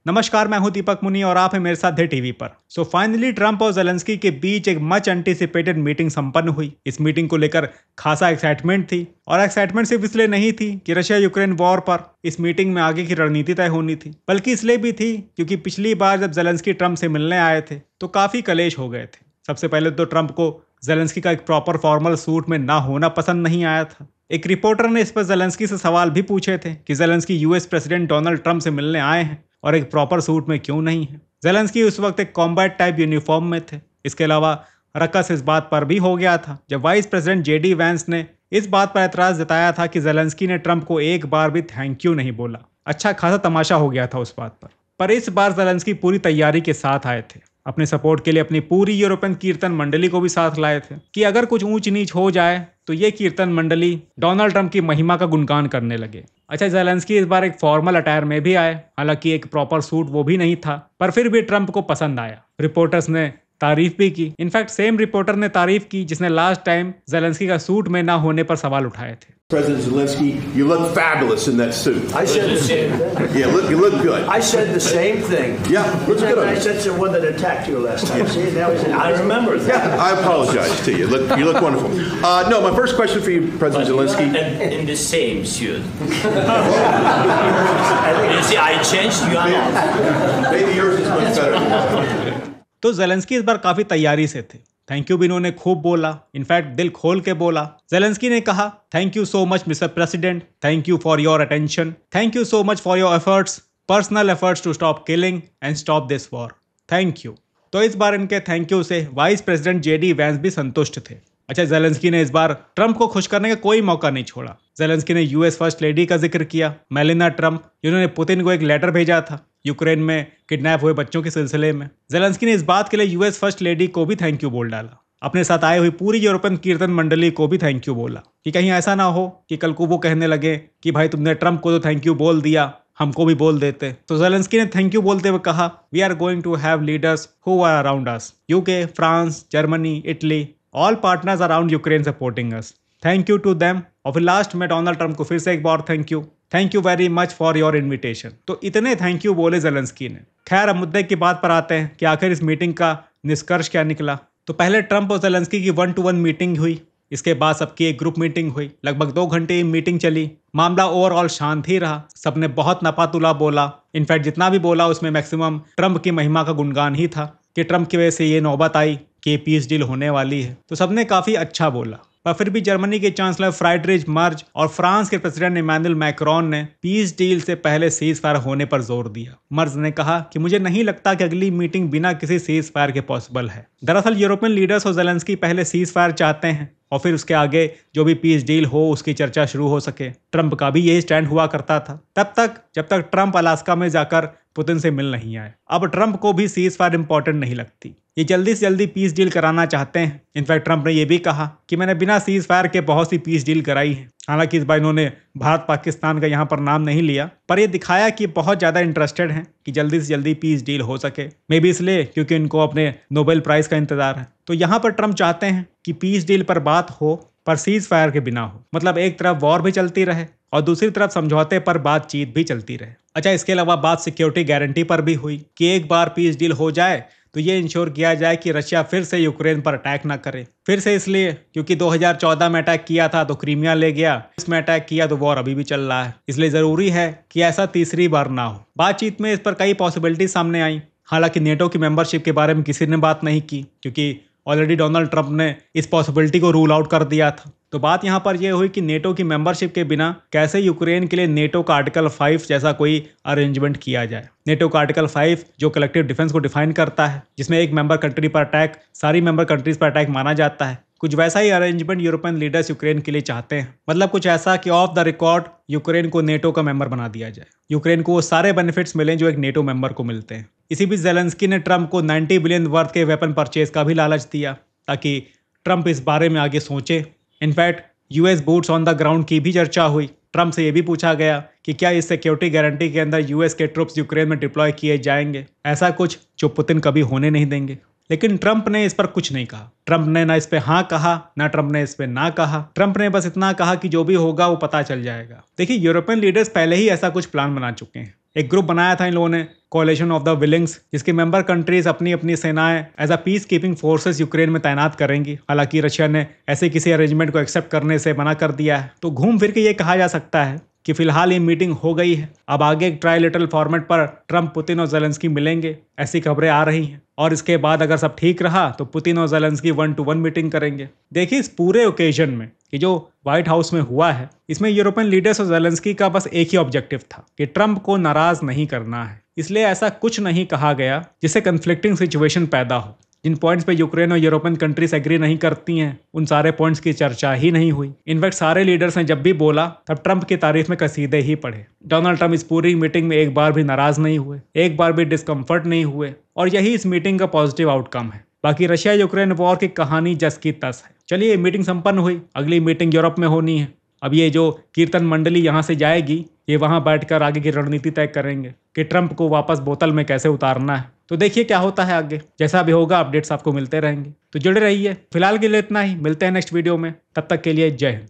नमस्कार, मैं हूं दीपक मुनि और आप हैं मेरे साथ टीवी पर। सो फाइनली ट्रंप और ज़ेलेंस्की के बीच एक मच एंटीसिपेटेड मीटिंग संपन्न हुई। इस मीटिंग को लेकर खासा एक्साइटमेंट थी और एक्साइटमेंट सिर्फ इसलिए नहीं थी कि रशिया यूक्रेन वॉर पर इस मीटिंग में आगे की रणनीति तय होनी थी, बल्कि इसलिए भी थी क्योंकि पिछली बार जब ज़ेलेंस्की ट्रंप से मिलने आए थे तो काफी कलेश हो गए थे। सबसे पहले तो ट्रंप को ज़ेलेंस्की का एक प्रॉपर फॉर्मल सूट में ना होना पसंद नहीं आया था। एक रिपोर्टर ने इस पर ज़ेलेंस्की से सवाल भी पूछे थे कि Zelensky US president Donald Trump से मिलने आए हैं और एक प्रॉपर सूट में क्यों नहीं है। ज़ेलेंस्की उस वक्त एक कॉम्बैट टाइप यूनिफॉर्म में थे। इसके अलावा रकस इस बात पर भी हो गया था जब वाइस प्रेसिडेंट जेडी वैंस ने इस बात पर एतराज जताया था कि ज़ेलेंस्की ने ट्रंप को एक बार भी थैंक यू नहीं बोला। अच्छा खासा तमाशा हो गया था उस बात पर इस बार ज़ेलेंस्की पूरी तैयारी के साथ आए थे। अपने सपोर्ट के लिए अपनी पूरी यूरोपियन कीर्तन मंडली को भी साथ लाए थे कि अगर कुछ ऊंच नीच हो जाए तो ये कीर्तन मंडली डोनाल्ड ट्रंप की महिमा का गुणगान करने लगे। अच्छा, ज़ेलेंस्की इस बार एक फॉर्मल अटायर में भी आए, हालांकि एक प्रॉपर सूट वो भी नहीं था, पर फिर भी ट्रंप को पसंद आया। रिपोर्टर्स ने तारीफ भी की। इनफैक्ट सेम रिपोर्टर ने तारीफ की जिसने लास्ट टाइम ज़ेलेंस्की का सूट में ना होने पर सवाल उठाए थे। President Zelensky, you look fabulous in that suit. I said the same thing. Yeah, you look good. I said the same thing. Yeah, looks good on I you. said to the one that attacked you last time. See, now he's I remember that. Yeah, I apologize to you. You look wonderful. No, my first question for you, President Zelensky. In the same suit. You see, I changed. You are not. Maybe yours is much better. तो Zelensky इस बार काफी तैयारी से थे। Thank you भी इन्होंने खूब बोला, इनफैक्ट दिल खोल के बोला। ज़ेलेंस्की ने कहा, thank you so much mister president, thank you for your attention, thank you so much for your efforts, personal efforts to stop killing and stop this war, thank you. तो इस बार इनके थैंक यू से vice president JD Vance भी संतुष्ट थे। अच्छा, Zelensky ने इस बार ट्रंप को खुश करने का कोई मौका नहीं छोड़ा। ज़ेलेंस्की ने यूएस फर्स्ट लेडी का जिक्र किया, मेलानिया ट्रंप, जिन्होंने पुतिन को एक लेटर भेजा था यूक्रेन में किडनैप हुए बच्चों के सिलसिले में। ज़ेलेंस्की ने इस बात के लिए यूएस फर्स्ट लेडी को भी थैंक यू बोल डाला। अपने साथ आए हुई पूरी यूरोपियन कीर्तन मंडली को भी थैंक यू बोला कि कहीं ऐसा ना हो कि कल को वो कहने लगे कि भाई तुमने ट्रंप को तो थैंक यू बोल दिया, हमको भी बोल देते। तो ज़ेलेंस्की ने थैंक यू बोलते हुए कहा, we are going to have leaders who are around us, UK, France, Germany, Italy, all partners around Ukraine supporting us, thank you to them. और फिर लास्ट में डोनाल्ड ट्रंप को फिर से एक बार thank you very much for your invitation. तो इतने थैंक यू बोले ज़ेलेंस्की ने। खैर, अब मुद्दे की बात पर आते हैं कि आखिर इस मीटिंग का निष्कर्ष क्या निकला। तो पहले ट्रंप और ज़ेलेंस्की की 1-to-1 मीटिंग हुई। इसके बाद सबकी एक ग्रुप मीटिंग हुई। लगभग 2 घंटे मीटिंग चली। मामला ओवरऑल शांत ही रहा। सबने बहुत नपातुला बोला। इनफैक्ट जितना भी बोला उसमें मैक्सिमम ट्रंप की महिमा का गुणगान ही था कि ट्रंप की वजह से ये नौबत आई कि पीस डील होने वाली है। तो सबने काफ़ी अच्छा बोला। पर फिर भी जर्मनी के चांसलर फ्राइडरिच मर्ज और फ्रांस के प्रेसिडेंट इमैनुअल मैक्रोन ने पीस डील से पहले सीज फायर होने पर जोर दिया। मर्ज ने कहा कि मुझे नहीं लगता कि अगली मीटिंग बिना किसी सीज फायर के पॉसिबल है। दरअसल यूरोपियन लीडर्स और ज़ेलेंस्की पहले सीज फायर चाहते हैं और फिर उसके आगे जो भी पीस डील हो उसकी चर्चा शुरू हो सके। ट्रंप का भी यही स्टैंड हुआ करता था तब तक जब तक ट्रंप अलास्का में जाकर पुतिन से मिल नहीं आए। अब ट्रंप को भी सीज फायर इंपॉर्टेंट नहीं लगती, ये जल्दी से जल्दी पीस डील कराना चाहते हैं। इनफैक्ट ट्रंप ने यह भी कहा कि मैंने बिना सीज फायर के बहुत सी पीस डील कराई है। हालांकि इस बार इन्होंने भारत पाकिस्तान का यहाँ पर नाम नहीं लिया, पर यह दिखाया कि बहुत ज़्यादा इंटरेस्टेड हैं कि जल्दी से जल्दी पीस डील हो सके। मे बी इसलिए क्योंकि इनको अपने नोबेल प्राइज़ का इंतजार है। तो यहाँ पर ट्रंप चाहते हैं कि पीस डील पर बात हो पर सीज फायर के बिना हो, मतलब एक तरफ वॉर भी चलती रहे और दूसरी तरफ समझौते पर बातचीत भी चलती रहे। अच्छा, इसके अलावा बात सिक्योरिटी गारंटी पर भी हुई कि एक बार पीस डील हो जाए तो ये इंश्योर किया जाए कि रशिया फिर से यूक्रेन पर अटैक ना करे। फिर से इसलिए क्योंकि 2014 में अटैक किया था तो क्रीमिया ले गया, इसमें अटैक किया तो वॉर अभी भी चल रहा है। इसलिए ज़रूरी है कि ऐसा तीसरी बार ना हो। बातचीत में इस पर कई पॉसिबिलिटी सामने आई। हालांकि नेटो की मेंबरशिप के बारे में किसी ने बात नहीं की क्योंकि ऑलरेडी डोनाल्ड ट्रंप ने इस पॉसिबिलिटी को रूल आउट कर दिया था। तो बात यहाँ पर यह हुई कि नेटो की मेंबरशिप के बिना कैसे यूक्रेन के लिए नेटो का आर्टिकल 5 जैसा कोई अरेंजमेंट किया जाए। नेटो का आर्टिकल 5 जो कलेक्टिव डिफेंस को डिफाइन करता है, जिसमें एक मेंबर कंट्री पर अटैक सारी मेंबर कंट्रीज पर अटैक माना जाता है, कुछ वैसा ही अरेंजमेंट यूरोपियन लीडर्स यूक्रेन के लिए चाहते हैं। मतलब कुछ ऐसा कि ऑफ द रिकॉर्ड यूक्रेन को नेटो का मेंबर बना दिया जाए, यूक्रेन को वो सारे बेनिफिट्स मिलें जो एक नेटो मेंबर को मिलते हैं। इसी बीच ज़ेलेंस्की ने ट्रंप को 90 बिलियन वर्थ के वेपन परचेज का भी लालच दिया ताकि ट्रंप इस बारे में आगे सोचे। In fact US boots on the ground की भी चर्चा हुई। ट्रंप से यह भी पूछा गया कि क्या इस सिक्योरिटी गारंटी के अंदर यूएस के ट्रुप्स यूक्रेन में डिप्लॉय किए जाएंगे, ऐसा कुछ जो पुतिन कभी होने नहीं देंगे। लेकिन ट्रंप ने इस पर कुछ नहीं कहा। ट्रंप ने ना इस पे हाँ कहा, ना ट्रंप ने इस पे ना कहा। ट्रंप ने बस इतना कहा कि जो भी होगा वो पता चल जाएगा। देखिए, यूरोपियन लीडर्स पहले ही ऐसा कुछ प्लान बना चुके हैं। एक ग्रुप बनाया था इन लोगों ने, कोalition ऑफ द विलिंग्स, जिसकी मेंबर कंट्रीज अपनी अपनी सेनाएं as a peace keeping forces Ukraine में तैनात करेंगी। हालांकि रशिया ने ऐसे किसी अरेंजमेंट को एक्सेप्ट करने से मना कर दिया है। तो घूम फिर के ये कहा जा सकता है कि फिलहाल ये मीटिंग हो गई है। अब आगे एक ट्राइलेटरल फॉर्मेट पर ट्रंप, पुतिन और ज़ेलेंस्की मिलेंगे, ऐसी खबरें आ रही हैं। और इसके बाद अगर सब ठीक रहा तो पुतिन और ज़ेलेंस्की 1-to-1 मीटिंग करेंगे। देखिए, इस पूरे ओकेजन में कि जो व्हाइट हाउस में हुआ है, इसमें यूरोपियन लीडर्स और ज़ेलेंस्की का बस एक ही ऑब्जेक्टिव था कि ट्रंप को नाराज नहीं करना है। इसलिए ऐसा कुछ नहीं कहा गया जिससे कंफ्लिक्टिंग सिचुएशन पैदा हो। जिन पॉइंट्स पे यूक्रेन और यूरोपियन कंट्रीज एग्री नहीं करती हैं, उन सारे पॉइंट्स की चर्चा ही नहीं हुई। इनफैक्ट सारे लीडर्स ने जब भी बोला तब ट्रंप की तारीफ में कसीदे ही पढ़े। डोनाल्ड ट्रंप इस पूरी मीटिंग में एक बार भी नाराज नहीं हुए, एक बार भी डिस्कम्फर्ट नहीं हुए, और यही इस मीटिंग का पॉजिटिव आउटकम है। बाकी रशिया यूक्रेन वॉर की कहानी जस की तस है। चलिए, मीटिंग संपन्न हुई, अगली मीटिंग यूरोप में होनी है। अब ये जो कीर्तन मंडली यहाँ से जाएगी, ये वहाँ बैठकर आगे की रणनीति तय करेंगे कि ट्रंप को वापस बोतल में कैसे उतारना है। तो देखिए क्या होता है आगे। जैसा भी होगा अपडेट्स आपको मिलते रहेंगे, तो जुड़े रहिए। फिलहाल के लिए इतना ही, मिलते हैं नेक्स्ट वीडियो में। तब तक के लिए जय हिंद।